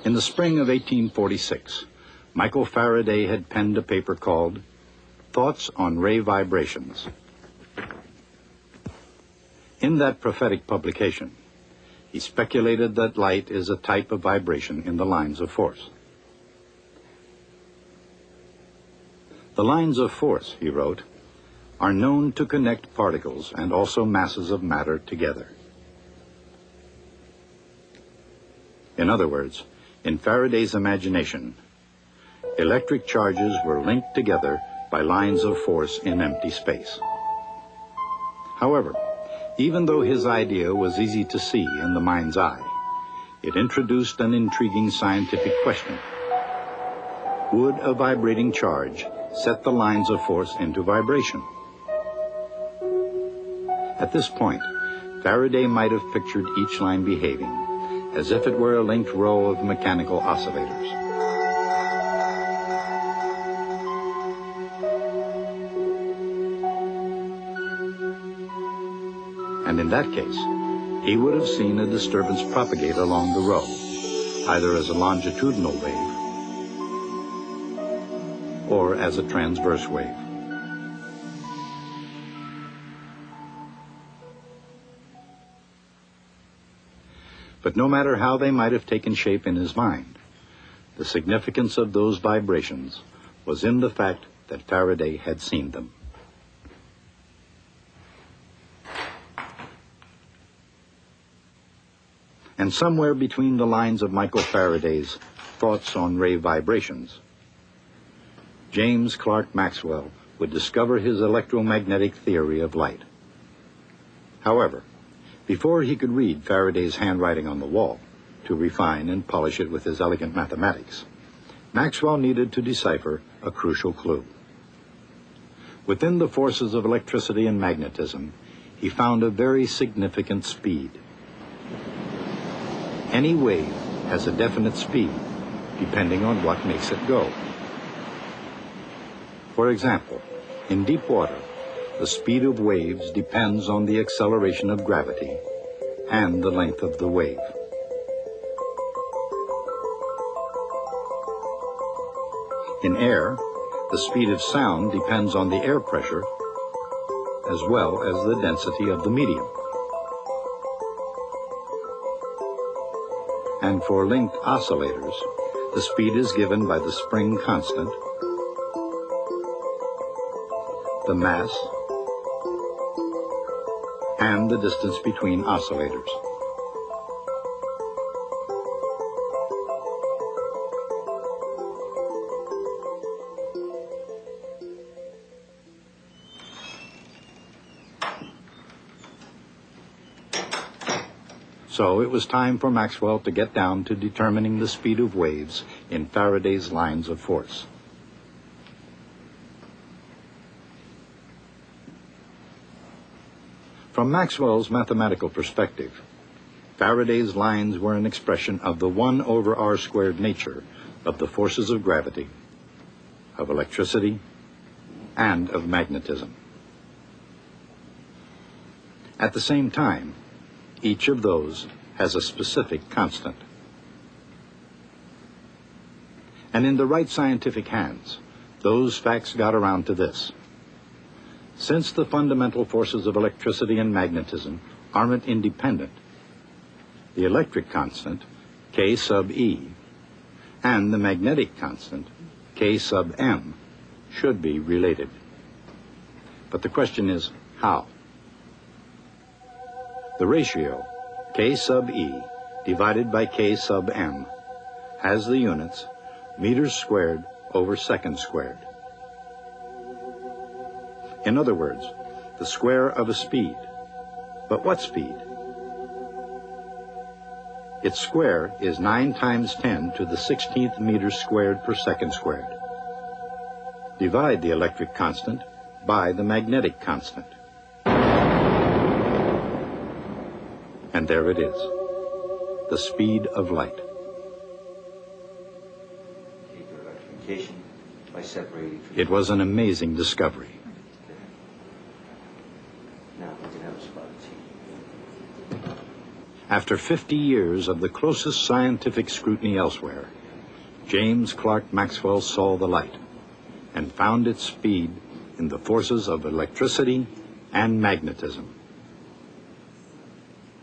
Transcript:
In the spring of 1846, Michael Faraday had penned a paper called Thoughts on Ray Vibrations. In that prophetic publication, he speculated that light is a type of vibration in the lines of force. The lines of force, he wrote, are known to connect particles and also masses of matter together. In other words, in Faraday's imagination, electric charges were linked together by lines of force in empty space. However, even though his idea was easy to see in the mind's eye, it introduced an intriguing scientific question. Would a vibrating charge set the lines of force into vibration? At this point, Faraday might have pictured each line behaving as if it were a linked row of mechanical oscillators. And in that case, he would have seen a disturbance propagate along the row, either as a longitudinal wave or as a transverse wave. But no matter how they might have taken shape in his mind, the significance of those vibrations was in the fact that Faraday had seen them. And somewhere between the lines of Michael Faraday's Thoughts on Ray Vibrations, James Clerk Maxwell would discover his electromagnetic theory of light. However, before he could read Faraday's handwriting on the wall, to refine and polish it with his elegant mathematics, Maxwell needed to decipher a crucial clue. Within the forces of electricity and magnetism, he found a very significant speed. Any wave has a definite speed, depending on what makes it go. For example, in deep water, the speed of waves depends on the acceleration of gravity and the length of the wave. In air, the speed of sound depends on the air pressure as well as the density of the medium. And for linked oscillators, the speed is given by the spring constant, the mass, and the distance between oscillators. So it was time for Maxwell to get down to determining the speed of waves in Faraday's lines of force. From Maxwell's mathematical perspective, Faraday's lines were an expression of the 1/r² nature of the forces of gravity, of electricity, and of magnetism. At the same time, each of those has a specific constant. And in the right scientific hands, those facts got around to this. Since the fundamental forces of electricity and magnetism aren't independent, the electric constant, K sub E, and the magnetic constant, K sub M, should be related. But the question is, how? The ratio, K sub E divided by K sub M, has the units meters squared over seconds squared. In other words, the square of a speed. But what speed? Its square is 9 times 10 to the 16th meters squared per second squared. Divide the electric constant by the magnetic constant. And there it is, the speed of light. Take your electrification by separating. It was an amazing discovery. Now we can have a spot of tea. After 50 years of the closest scientific scrutiny elsewhere, James Clerk Maxwell saw the light and found its speed in the forces of electricity and magnetism.